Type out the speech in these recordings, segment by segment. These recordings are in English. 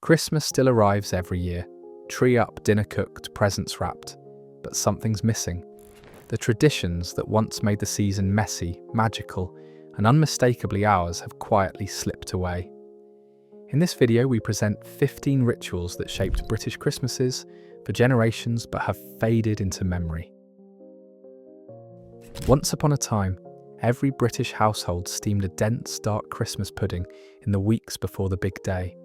Christmas still arrives every year. Tree up, dinner cooked, presents wrapped. But something's missing. The traditions that once made the season messy, magical, and unmistakably ours have quietly slipped away. In this video, we present 15 rituals that shaped British Christmases for generations but have faded into memory. Once upon a time, every British household steamed a dense, dark Christmas pudding in the weeks before the big day.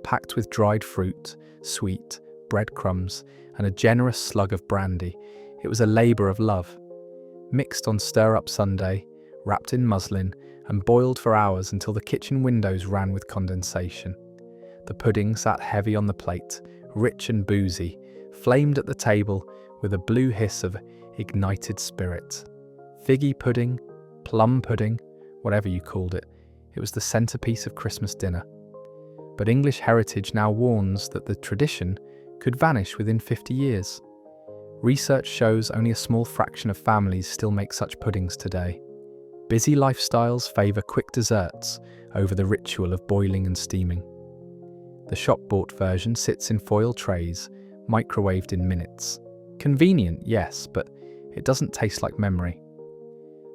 Packed with dried fruit, sweet, breadcrumbs, and a generous slug of brandy, it was a labour of love. Mixed on stir-up Sunday, wrapped in muslin, and boiled for hours until the kitchen windows ran with condensation. The pudding sat heavy on the plate, rich and boozy, flamed at the table with a blue hiss of ignited spirit. Figgy pudding, plum pudding, whatever you called it, it was the centrepiece of Christmas dinner. But English heritage now warns that the tradition could vanish within 50 years. Research shows only a small fraction of families still make such puddings today. Busy lifestyles favour quick desserts over the ritual of boiling and steaming. The shop-bought version sits in foil trays, microwaved in minutes. Convenient, yes, but it doesn't taste like memory.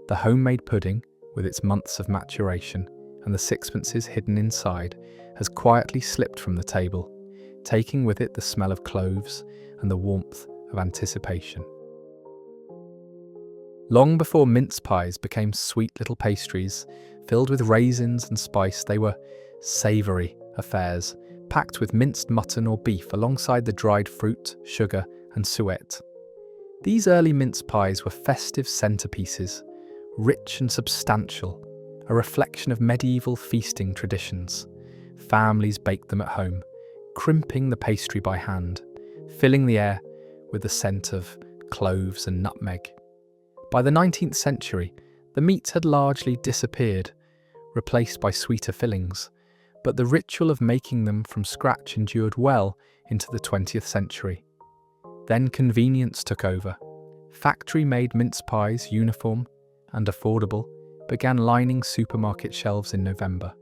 The homemade pudding, with its months of maturation and the sixpences hidden inside, has quietly slipped from the table, taking with it the smell of cloves and the warmth of anticipation. Long before mince pies became sweet little pastries, filled with raisins and spice, they were savoury affairs, packed with minced mutton or beef alongside the dried fruit, sugar and suet. These early mince pies were festive centerpieces, rich and substantial, a reflection of medieval feasting traditions. Families baked them at home, crimping the pastry by hand, filling the air with the scent of cloves and nutmeg. By the 19th century, the meat had largely disappeared, replaced by sweeter fillings, but the ritual of making them from scratch endured well into the 20th century. Then convenience took over. Factory-made mince pies, uniform and affordable, began lining supermarket shelves in November.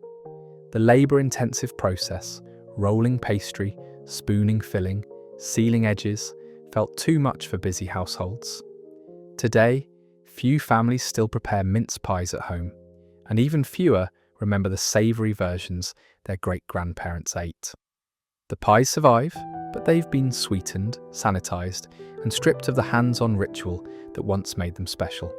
The labour-intensive process, rolling pastry, spooning filling, sealing edges, felt too much for busy households. Today, few families still prepare mince pies at home, and even fewer remember the savoury versions their great-grandparents ate. The pies survive, but they've been sweetened, sanitised, and stripped of the hands-on ritual that once made them special.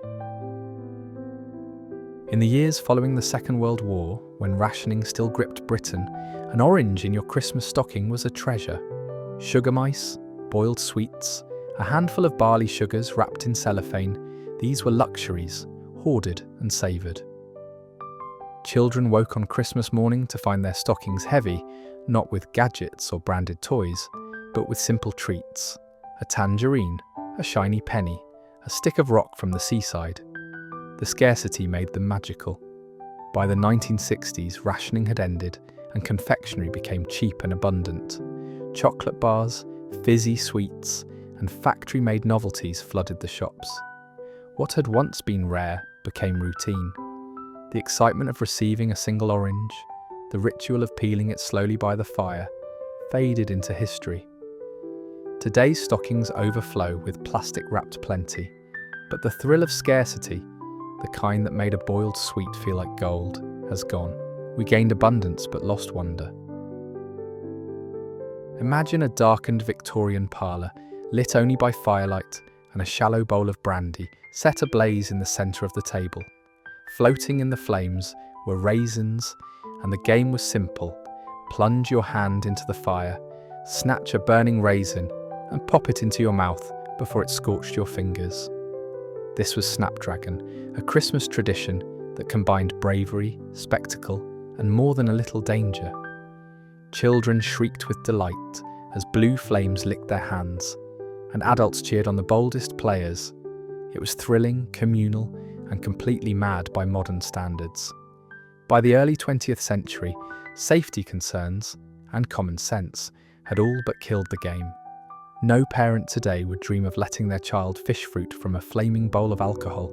In the years following the Second World War, when rationing still gripped Britain, an orange in your Christmas stocking was a treasure. Sugar mice, boiled sweets, a handful of barley sugars wrapped in cellophane, these were luxuries, hoarded and savoured. Children woke on Christmas morning to find their stockings heavy, not with gadgets or branded toys, but with simple treats. A tangerine, a shiny penny, a stick of rock from the seaside. The scarcity made them magical. By the 1960s, rationing had ended and confectionery became cheap and abundant. Chocolate bars, fizzy sweets, and factory-made novelties flooded the shops. What had once been rare became routine. The excitement of receiving a single orange, the ritual of peeling it slowly by the fire, faded into history. Today's stockings overflow with plastic-wrapped plenty, but the thrill of scarcity, the kind that made a boiled sweet feel like gold, has gone. We gained abundance but lost wonder. Imagine a darkened Victorian parlour, lit only by firelight and a shallow bowl of brandy set ablaze in the centre of the table. Floating in the flames were raisins, and the game was simple. Plunge your hand into the fire, snatch a burning raisin, and pop it into your mouth before it scorched your fingers. This was Snapdragon, a Christmas tradition that combined bravery, spectacle, and more than a little danger. Children shrieked with delight as blue flames licked their hands, and adults cheered on the boldest players. It was thrilling, communal, and completely mad by modern standards. By the early 20th century, safety concerns and common sense had all but killed the game. No parent today would dream of letting their child fish fruit from a flaming bowl of alcohol.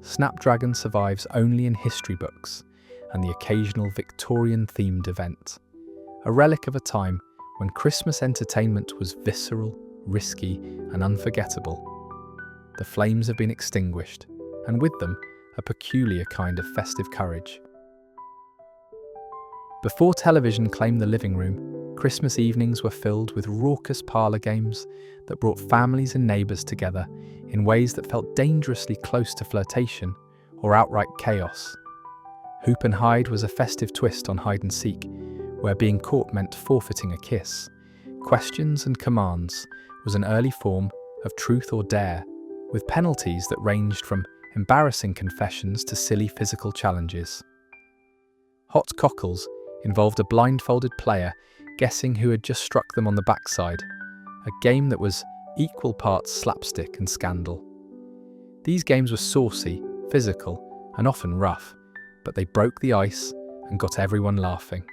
Snapdragon survives only in history books and the occasional Victorian-themed event, a relic of a time when Christmas entertainment was visceral, risky, and unforgettable. The flames have been extinguished, and with them, a peculiar kind of festive courage. Before television claimed the living room, Christmas evenings were filled with raucous parlour games that brought families and neighbours together in ways that felt dangerously close to flirtation or outright chaos. Hoop and hide was a festive twist on hide and seek, where being caught meant forfeiting a kiss. Questions and commands was an early form of truth or dare, with penalties that ranged from embarrassing confessions to silly physical challenges. Hot Cockles involved a blindfolded player guessing who had just struck them on the backside, a game that was equal parts slapstick and scandal. These games were saucy, physical, and often rough, but they broke the ice and got everyone laughing.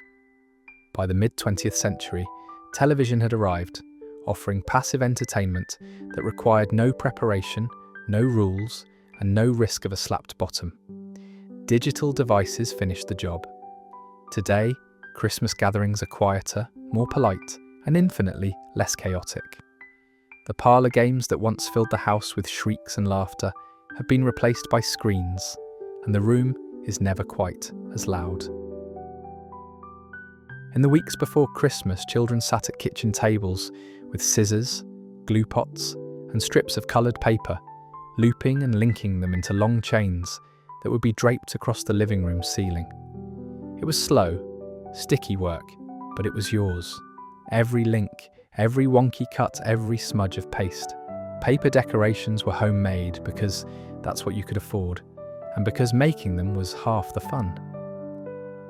By the mid-20th century, television had arrived, offering passive entertainment that required no preparation, no rules, and no risk of a slapped bottom. Digital devices finished the job. Today, Christmas gatherings are quieter, more polite, and infinitely less chaotic. The parlour games that once filled the house with shrieks and laughter have been replaced by screens, and the room is never quite as loud. In the weeks before Christmas, children sat at kitchen tables with scissors, glue pots, and strips of coloured paper, looping and linking them into long chains that would be draped across the living room ceiling. It was slow, sticky work, but it was yours. Every link, every wonky cut, every smudge of paste. Paper decorations were homemade because that's what you could afford, and because making them was half the fun.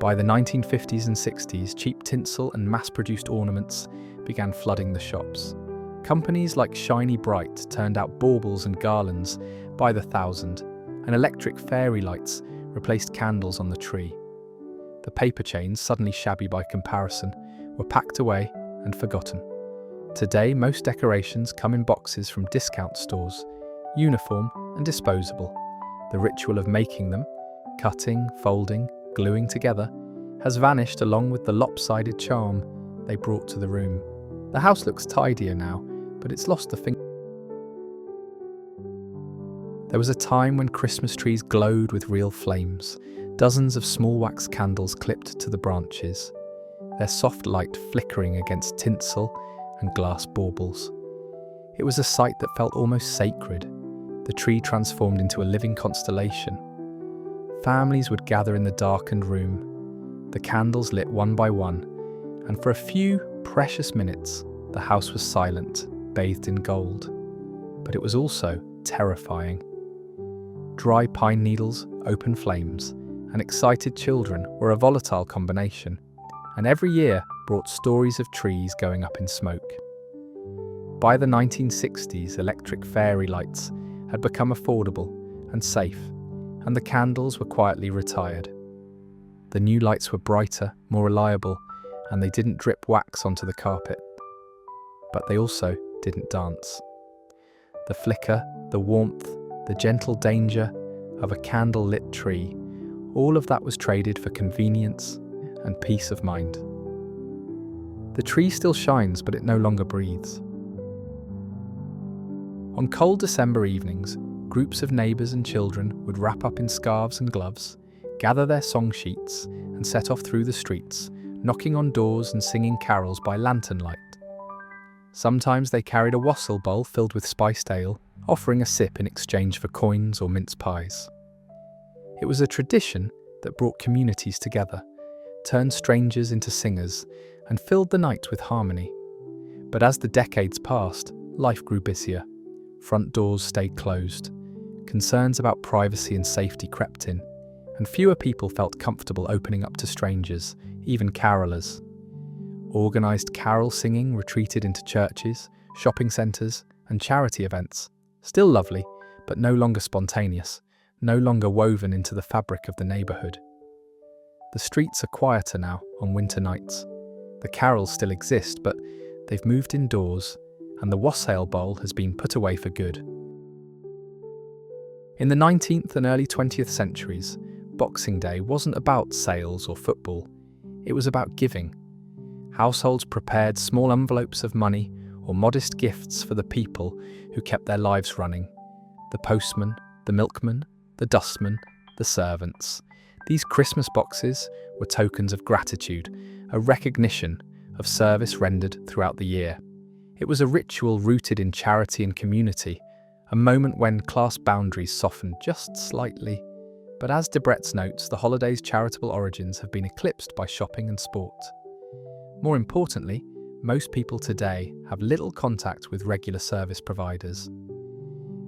By the 1950s and 60s, cheap tinsel and mass-produced ornaments began flooding the shops. Companies like Shiny Bright turned out baubles and garlands by the thousand, and electric fairy lights replaced candles on the tree. The paper chains, suddenly shabby by comparison, were packed away and forgotten. Today, most decorations come in boxes from discount stores, uniform and disposable. The ritual of making them, cutting, folding, gluing together, has vanished along with the lopsided charm they brought to the room. The house looks tidier now, but it's lost the finger. There was a time when Christmas trees glowed with real flames, dozens of small wax candles clipped to the branches, their soft light flickering against tinsel and glass baubles. It was a sight that felt almost sacred, the tree transformed into a living constellation. Families would gather in the darkened room, the candles lit one by one, and for a few precious minutes, the house was silent, bathed in gold. But it was also terrifying. Dry pine needles, open flames, and excited children were a volatile combination, and every year brought stories of trees going up in smoke. By the 1960s, electric fairy lights had become affordable and safe, and the candles were quietly retired. The new lights were brighter, more reliable, and they didn't drip wax onto the carpet. But they also didn't dance. The flicker, the warmth, the gentle danger of a candle-lit tree, all of that was traded for convenience and peace of mind. The tree still shines, but it no longer breathes. On cold December evenings, groups of neighbours and children would wrap up in scarves and gloves, gather their song sheets, and set off through the streets, knocking on doors and singing carols by lantern light. Sometimes they carried a wassail bowl filled with spiced ale, offering a sip in exchange for coins or mince pies. It was a tradition that brought communities together, turned strangers into singers, and filled the night with harmony. But as the decades passed, life grew busier. Front doors stayed closed. Concerns about privacy and safety crept in, and fewer people felt comfortable opening up to strangers, even carolers. Organised carol singing retreated into churches, shopping centres, and charity events. Still lovely, but no longer spontaneous, no longer woven into the fabric of the neighbourhood. The streets are quieter now on winter nights. The carols still exist, but they've moved indoors, and the wassail bowl has been put away for good. In the 19th and early 20th centuries, Boxing Day wasn't about sales or football. It was about giving. Households prepared small envelopes of money or modest gifts for the people who kept their lives running. The postman, the milkman, the dustman, the servants. These Christmas boxes were tokens of gratitude, a recognition of service rendered throughout the year. It was a ritual rooted in charity and community, a moment when class boundaries softened just slightly. But as Debrett's notes, the holiday's charitable origins have been eclipsed by shopping and sport. More importantly, most people today have little contact with regular service providers.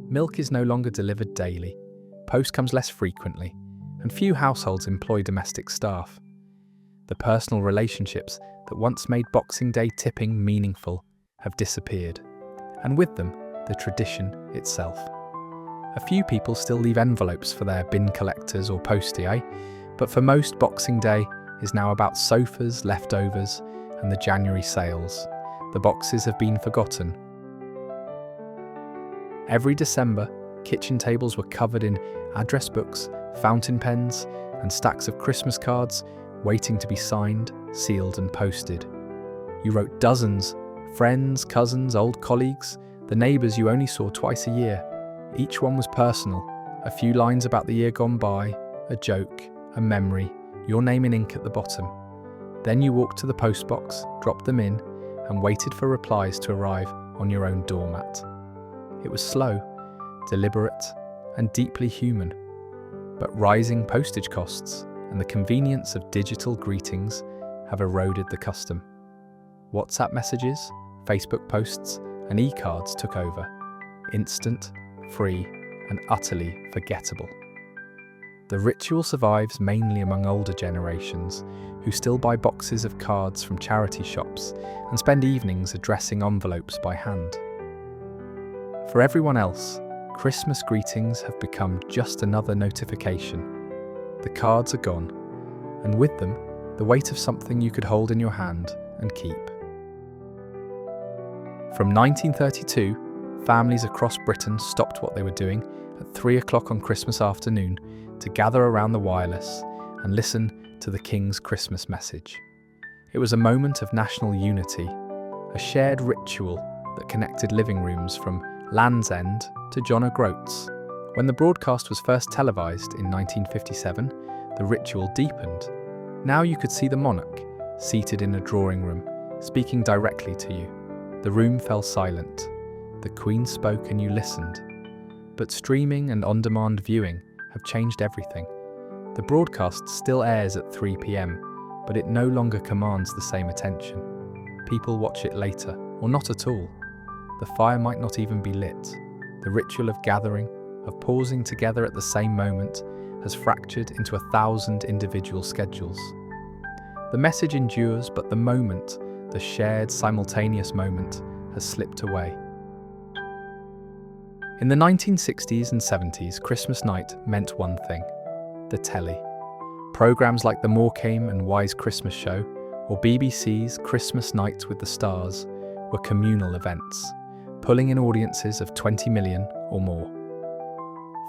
Milk is no longer delivered daily, post comes less frequently, and few households employ domestic staff. The personal relationships that once made Boxing Day tipping meaningful have disappeared, and with them, the tradition itself. A few people still leave envelopes for their bin collectors or postie, but for most, Boxing Day is now about sofas, leftovers, and the January sales. The boxes have been forgotten. Every December, kitchen tables were covered in address books, fountain pens, and stacks of Christmas cards waiting to be signed, sealed, and posted. You wrote dozens, friends, cousins, old colleagues, the neighbours you only saw twice a year. Each one was personal, a few lines about the year gone by, a joke, a memory, your name in ink at the bottom. Then you walked to the postbox, dropped them in, and waited for replies to arrive on your own doormat. It was slow, deliberate, and deeply human. But rising postage costs and the convenience of digital greetings have eroded the custom. WhatsApp messages, Facebook posts, and e-cards took over, instant, free, and utterly forgettable. The ritual survives mainly among older generations who still buy boxes of cards from charity shops and spend evenings addressing envelopes by hand. For everyone else, Christmas greetings have become just another notification. The cards are gone, and with them, the weight of something you could hold in your hand and keep. From 1932, families across Britain stopped what they were doing at 3 o'clock on Christmas afternoon to gather around the wireless and listen to the King's Christmas message. It was a moment of national unity, a shared ritual that connected living rooms from Land's End to John O'Groats. When the broadcast was first televised in 1957, the ritual deepened. Now you could see the monarch, seated in a drawing room, speaking directly to you. The room fell silent. The Queen spoke and you listened. But streaming and on-demand viewing have changed everything. The broadcast still airs at 3 p.m, but it no longer commands the same attention. People watch it later, or not at all. The fire might not even be lit. The ritual of gathering, of pausing together at the same moment, has fractured into 1,000 individual schedules. The message endures, but the moment, the shared, simultaneous moment, has slipped away. In the 1960s and 70s, Christmas night meant one thing: the telly. Programmes like the Morecambe and Wise Christmas Show, or BBC's Christmas Night with the Stars, were communal events, pulling in audiences of 20 million or more.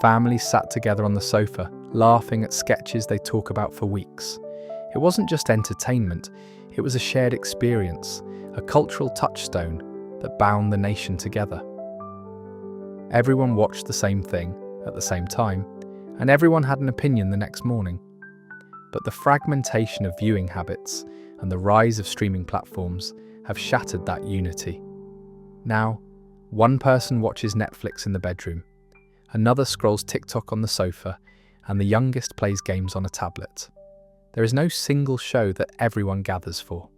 Families sat together on the sofa, laughing at sketches they talk about for weeks. It wasn't just entertainment, it was a shared experience, a cultural touchstone that bound the nation together. Everyone watched the same thing at the same time, and everyone had an opinion the next morning. But the fragmentation of viewing habits and the rise of streaming platforms have shattered that unity. Now, one person watches Netflix in the bedroom, another scrolls TikTok on the sofa, and the youngest plays games on a tablet. There is no single show that everyone gathers for.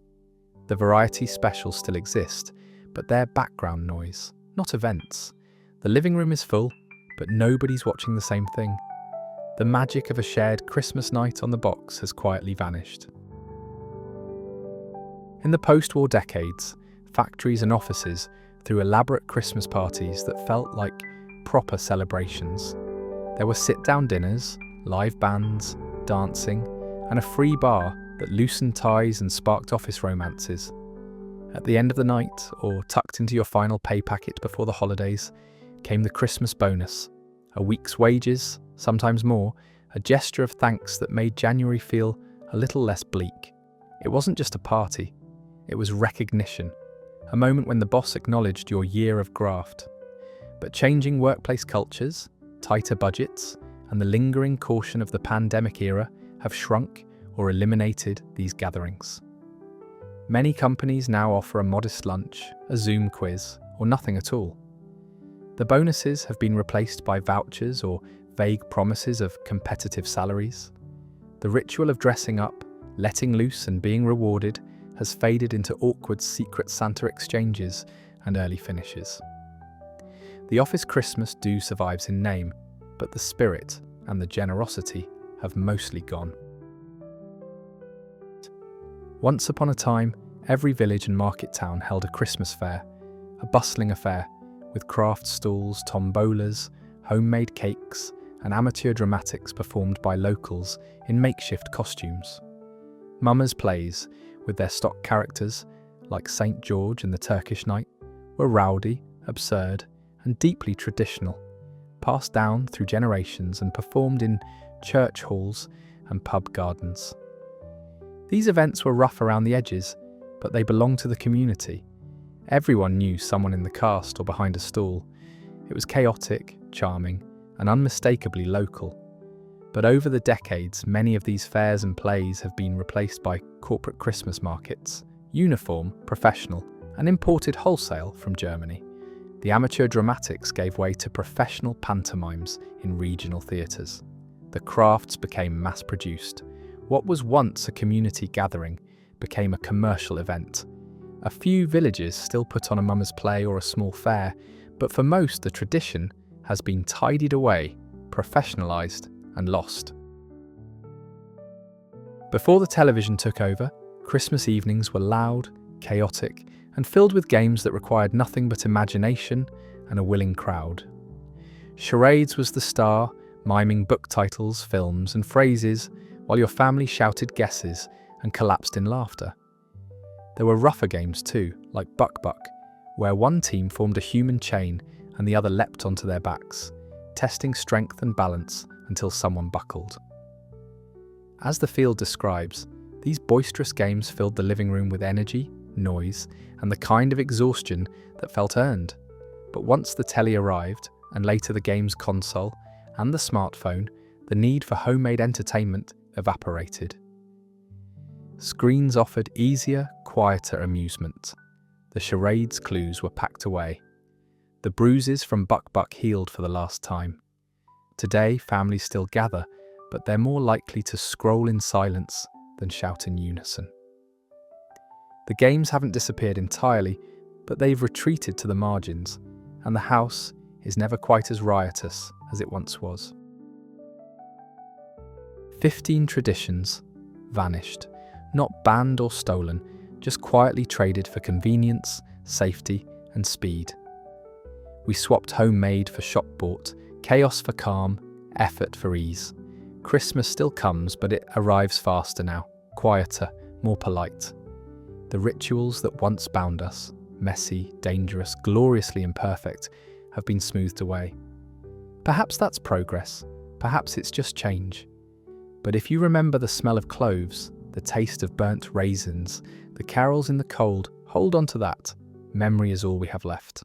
The Variety specials still exist, but they're background noise, not events. The living room is full, but nobody's watching the same thing. The magic of a shared Christmas night on the box has quietly vanished. In the post-war decades, factories and offices threw elaborate Christmas parties that felt like proper celebrations. There were sit-down dinners, live bands, dancing, and a free bar that loosened ties and sparked office romances. At the end of the night, or tucked into your final pay packet before the holidays, came the Christmas bonus, a week's wages, sometimes more, a gesture of thanks that made January feel a little less bleak. It wasn't just a party, It was recognition, a moment when the boss acknowledged your year of graft. But changing workplace cultures, tighter budgets, and the lingering caution of the pandemic era have shrunk or eliminated these gatherings. Many companies now offer a modest lunch, a Zoom quiz, or nothing at all. The bonuses have been replaced by vouchers or vague promises of competitive salaries. The ritual of dressing up, letting loose and being rewarded has faded into awkward Secret Santa exchanges and early finishes. The office Christmas do survives in name, but the spirit and the generosity have mostly gone. Once upon a time, every village and market town held a Christmas fair, a bustling affair with craft stalls, tombolas, homemade cakes, and amateur dramatics performed by locals in makeshift costumes. Mummers' plays, with their stock characters, like St. George and the Turkish Knight, were rowdy, absurd, and deeply traditional, passed down through generations and performed in church halls and pub gardens. These events were rough around the edges, but they belonged to the community. Everyone knew someone in the cast or behind a stall. It was chaotic, charming, and unmistakably local. But over the decades, many of these fairs and plays have been replaced by corporate Christmas markets, uniform, professional, and imported wholesale from Germany. The amateur dramatics gave way to professional pantomimes in regional theatres. The crafts became mass-produced. What was once a community gathering became a commercial event. A few villages still put on a mummers' play or a small fair, but for most the tradition has been tidied away, professionalised, and lost. Before the television took over, Christmas evenings were loud, chaotic, and filled with games that required nothing but imagination and a willing crowd. Charades was the star, miming book titles, films, and phrases, while your family shouted guesses and collapsed in laughter. There were rougher games too, like Buck Buck, where one team formed a human chain and the other leapt onto their backs, testing strength and balance until someone buckled. As the field describes, these boisterous games filled the living room with energy, noise, and the kind of exhaustion that felt earned. But once the telly arrived, and later the games console and the smartphone, the need for homemade entertainment evaporated. Screens offered easier, quieter amusement. The charades clues were packed away. The bruises from Buck Buck healed for the last time. Today, families still gather, but they're more likely to scroll in silence than shout in unison. The games haven't disappeared entirely, but they've retreated to the margins, and the house is never quite as riotous as it once was. 15 traditions vanished, not banned or stolen, just quietly traded for convenience, safety, and speed. We swapped homemade for shop-bought, chaos for calm, effort for ease. Christmas still comes, but it arrives faster now, quieter, more polite. The rituals that once bound us, messy, dangerous, gloriously imperfect, have been smoothed away. Perhaps that's progress, perhaps it's just change. But if you remember the smell of cloves, the taste of burnt raisins, the carols in the cold, hold on to that. Memory is all we have left.